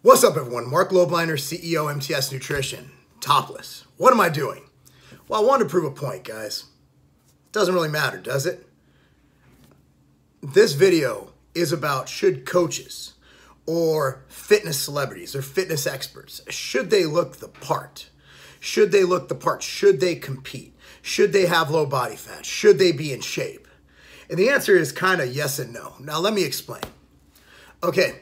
What's up, everyone? Marc Lobliner, CEO, MTS Nutrition. Topless. What am I doing? Well, I wanted to prove a point, guys. Doesn't really matter, does it? This video is about should coaches or fitness celebrities or fitness experts, should they look the part? Should they look the part? Should they compete? Should they have low body fat? Should they be in shape? And the answer is kind of yes and no. Now, let me explain. Okay.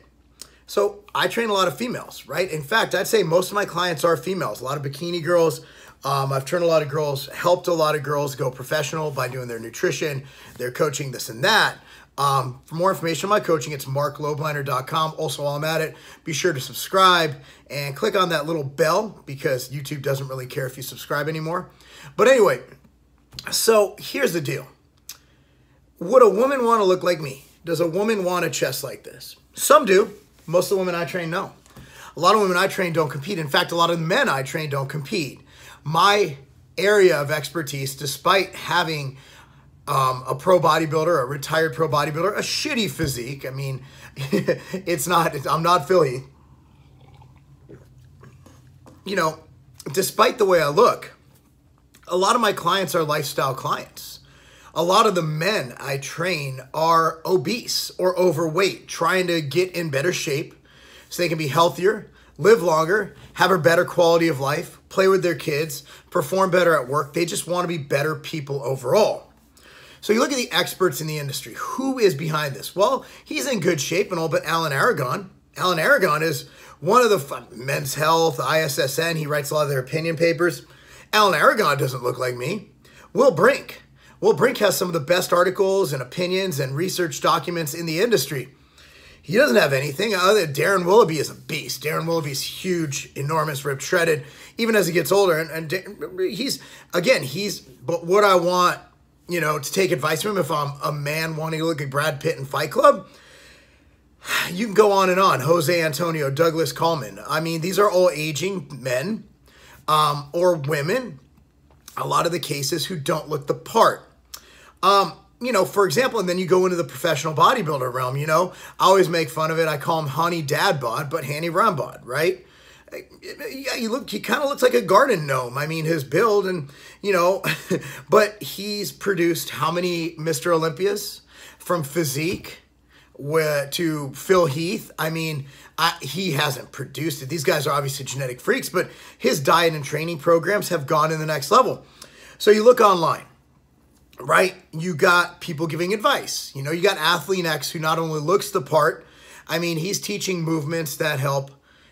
So I train a lot of females, right? In fact, I'd say most of my clients are females, a lot of bikini girls. I've trained a lot of girls, helped a lot of girls go professional by doing their nutrition, their coaching, this and that. For more information on my coaching, it's marclobliner.com. Also, while I'm at it, be sure to subscribe and click on that little bell because YouTube doesn't really care if you subscribe anymore. But anyway, so here's the deal. Would a woman want to look like me? Does a woman want a chest like this? Some do. Most of the women I train, no. A lot of women I train don't compete. In fact, a lot of the men I train don't compete. My area of expertise, despite having a pro bodybuilder, a retired pro bodybuilder, a shitty physique, I mean, I'm not Philly. You know, despite the way I look, a lot of my clients are lifestyle clients. A lot of the men I train are obese or overweight, trying to get in better shape so they can be healthier, live longer, have a better quality of life, play with their kids, perform better at work. They just want to be better people overall. So you look at the experts in the industry. Who is behind this? Well, he's in good shape and all, but Alan Aragon. Alan Aragon is one of the Men's Health, ISSN. He writes a lot of their opinion papers. Alan Aragon doesn't look like me. Will Brink. Will Brink has some of the best articles and opinions and research documents in the industry. He doesn't have anything other than Darren Willoughby is a beast. Darren Willoughby's huge, enormous, ripped, shredded, even as he gets older. And but what I want, you know, to take advice from him if I'm a man wanting to look at Brad Pitt in Fight Club, you can go on and on. Jose Antonio, Douglas Coleman. I mean, these are all aging men or women, a lot of the cases who don't look the part. You know, for example, and then you go into the professional bodybuilder realm, you know, I always make fun of it. I call him Honey Dad Bod, but Hanny Ram Bod, right? Yeah, he kind of looks like a garden gnome. I mean, his build and, you know, but he's produced how many Mr. Olympias from physique to Phil Heath? I mean, he hasn't produced it. These guys are obviously genetic freaks, but his diet and training programs have gone to the next level. So you look online, right? You got people giving advice. You know, you got Athlete X who not only looks the part, I mean, he's teaching movements that help,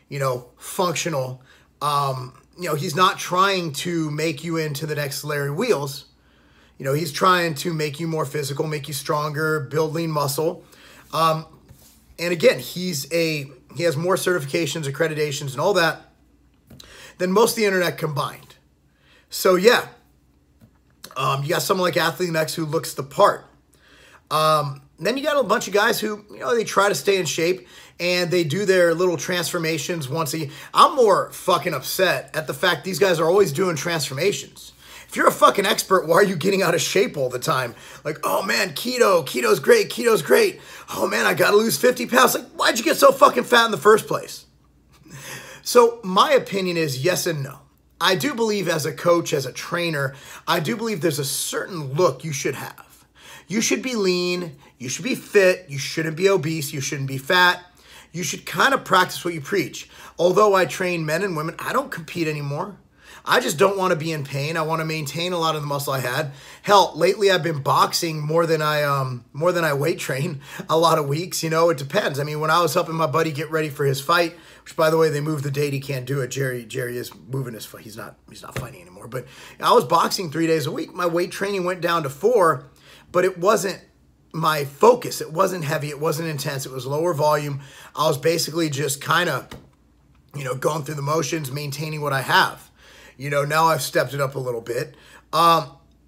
you know, functional. You know, he's not trying to make you into the next Larry Wheels. You know, he's trying to make you more physical, make you stronger, build lean muscle. And again, he has more certifications, accreditations, and all that than most of the internet combined. So yeah, you got someone like Athlete X who looks the part. Then you got a bunch of guys who, you know, they try to stay in shape and they do their little transformations once a year. I'm more fucking upset at the fact these guys are always doing transformations. If you're a fucking expert, why are you getting out of shape all the time? Like, oh man, keto's great, keto's great. Oh man, I gotta lose 50 pounds. Like, why'd you get so fucking fat in the first place? So my opinion is yes and no. I do believe as a coach, as a trainer, I do believe there's a certain look you should have. You should be lean, you should be fit, you shouldn't be obese, you shouldn't be fat. You should kind of practice what you preach. Although I train men and women, I don't compete anymore. I just don't want to be in pain. I want to maintain a lot of the muscle I had. Hell, lately I've been boxing more than I weight train a lot of weeks. You know, it depends. I mean, when I was helping my buddy get ready for his fight, which by the way, they moved the date, he can't do it. Jerry is moving his fight. He's not fighting anymore. But I was boxing 3 days a week. My weight training went down to 4, but it wasn't my focus. It wasn't heavy. It wasn't intense. It was lower volume. I was basically just kind of, you know, going through the motions, maintaining what I have. You know, now I've stepped it up a little bit.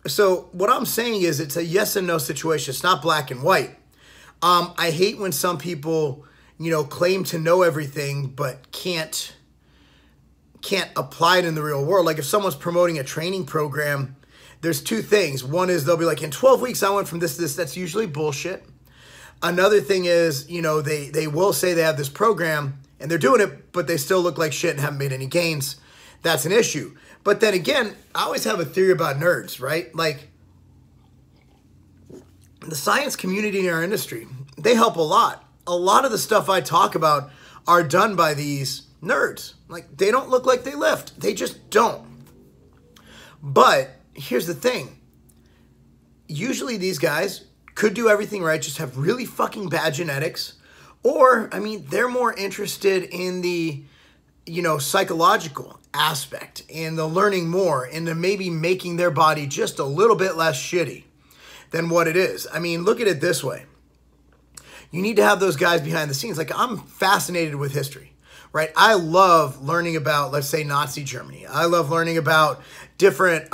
So what I'm saying is it's a yes and no situation. It's not black and white. I hate when some people, you know, claim to know everything but can't apply it in the real world. Like if someone's promoting a training program, there's two things. One is they'll be like, in 12 weeks, I went from this to this. That's usually bullshit. Another thing is, you know, they will say they have this program and they're doing it, but they still look like shit and haven't made any gains. That's an issue. But then again, I always have a theory about nerds, right? Like, the science community in our industry, they help a lot. A lot of the stuff I talk about are done by these nerds. Like, they don't look like they lift. They just don't. But here's the thing. Usually these guys could do everything right, just have really fucking bad genetics. Or, I mean, they're more interested in the, you know, psychological aspect, in the learning more, in the maybe making their body just a little bit less shitty than what it is. I mean, look at it this way. You need to have those guys behind the scenes. Like, I'm fascinated with history, right? I love learning about, let's say, Nazi Germany. I love learning about different,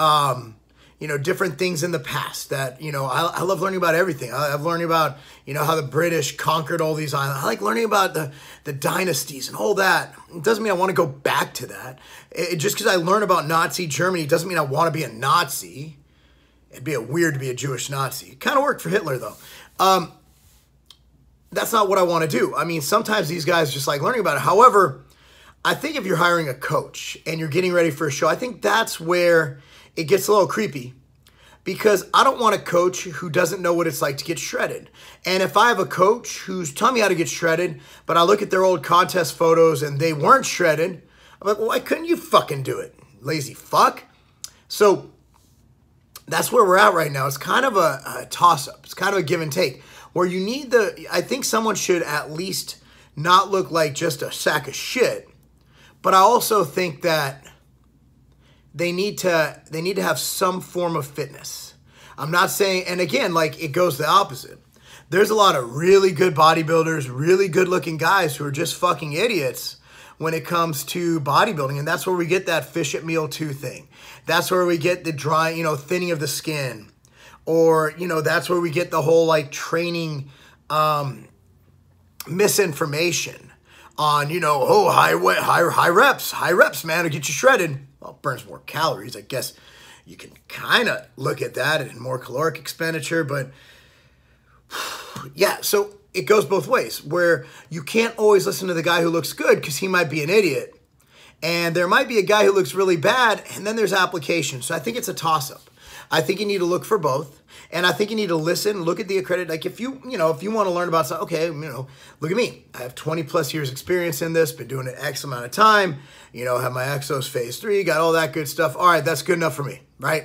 you know, different things in the past that, you know, I love learning about everything. I love learning about, you know, how the British conquered all these islands. I like learning about the dynasties and all that. It doesn't mean I want to go back to that. Just because I learn about Nazi Germany doesn't mean I want to be a Nazi. It'd be weird to be a Jewish Nazi. It kind of worked for Hitler, though. That's not what I want to do. I mean, sometimes these guys just like learning about it. However, I think if you're hiring a coach and you're getting ready for a show, I think that's where it gets a little creepy, because I don't want a coach who doesn't know what it's like to get shredded. And if I have a coach who's telling me how to get shredded, but I look at their old contest photos and they weren't shredded, I'm like, well, why couldn't you fucking do it? Lazy fuck. So that's where we're at right now. It's kind of a toss-up. It's kind of a give and take, where you need I think someone should at least not look like just a sack of shit. But I also think that they need to have some form of fitness. I'm not saying, and again, like, it goes the opposite. There's a lot of really good bodybuilders, really good looking guys who are just fucking idiots when it comes to bodybuilding. And that's where we get that fish at meal 2 thing. That's where we get the dry, you know, thinning of the skin. Or, you know, that's where we get the whole, like, training misinformation on, you know, oh, high reps, man, to get you shredded. Well, it burns more calories. I guess you can kind of look at that and more caloric expenditure, but yeah, so it goes both ways, where you can't always listen to the guy who looks good because he might be an idiot. And there might be a guy who looks really bad, and then there's application. So I think it's a toss-up. I think you need to look for both. And I think you need to listen, look at the accredited. Like, if you want to learn about something, okay, you know, look at me. I have 20 plus years experience in this, been doing it X amount of time, you know, have my Exos phase 3, got all that good stuff. All right, that's good enough for me, right?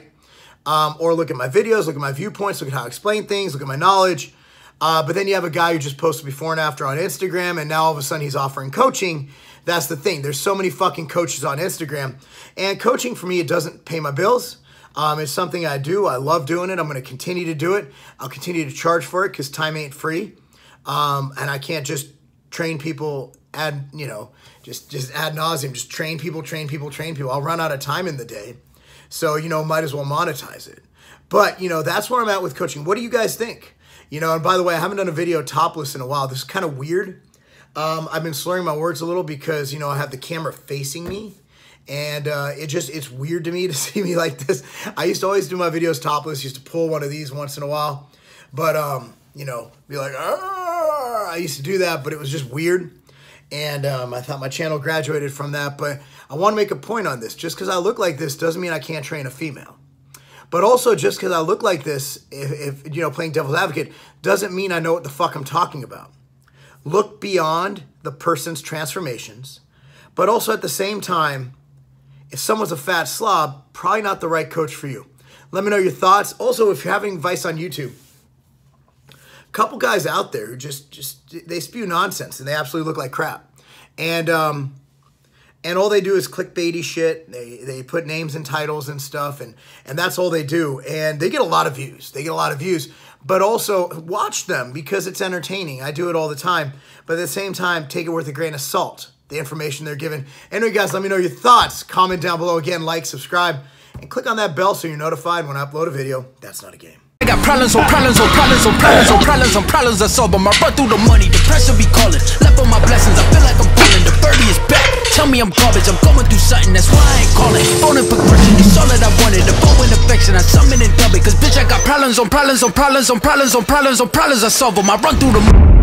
Or look at my videos, look at my viewpoints, look at how I explain things, look at my knowledge. But then you have a guy who just posted before and after on Instagram, and now all of a sudden he's offering coaching. That's the thing. There's so many fucking coaches on Instagram. And coaching, for me, it doesn't pay my bills. It's something I do. I love doing it. I'm going to continue to do it. I'll continue to charge for it because time ain't free. And I can't just train people just ad nauseum, just train people. I'll run out of time in the day. So, you know, might as well monetize it. But, you know, that's where I'm at with coaching. What do you guys think? You know, and by the way, I haven't done a video topless in a while. This is kind of weird. I've been slurring my words a little because, you know, I have the camera facing me. And it's weird to me to see me like this. I used to always do my videos topless. Used to pull one of these once in a while. But, you know, be like, argh! I used to do that, but it was just weird. And I thought my channel graduated from that. But I want to make a point on this. Just because I look like this doesn't mean I can't train a female. But also, just because I look like this, if you know, playing devil's advocate, doesn't mean I know what the fuck I'm talking about. Look beyond the person's transformations. But also at the same time, if someone's a fat slob, probably not the right coach for you. Let me know your thoughts. Also, if you're having advice on YouTube, a couple guys out there who they spew nonsense and they absolutely look like crap. And all they do is clickbaity shit. They put names and titles and stuff, and that's all they do. And they get a lot of views. But also, watch them because it's entertaining. I do it all the time. But at the same time, take it with a grain of salt, the information they're given. Anyway, guys, let me know your thoughts. Comment down below. Again, like, subscribe, and click on that bell so you're notified when I upload a video. That's not a game. I got problems on problems on problems on problems on problems on problems I solve them. I run through the money, the pressure be calling. Left on my blessings, I feel like I'm falling. The birdie is back, tell me I'm garbage. I'm going through something, that's why I ain't calling. Phone and progression, it's all that I wanted. The bow and affection, I summon and dub it. Cause bitch, I got problems on problems on problems on problems on problems on problems I solve them. I run through the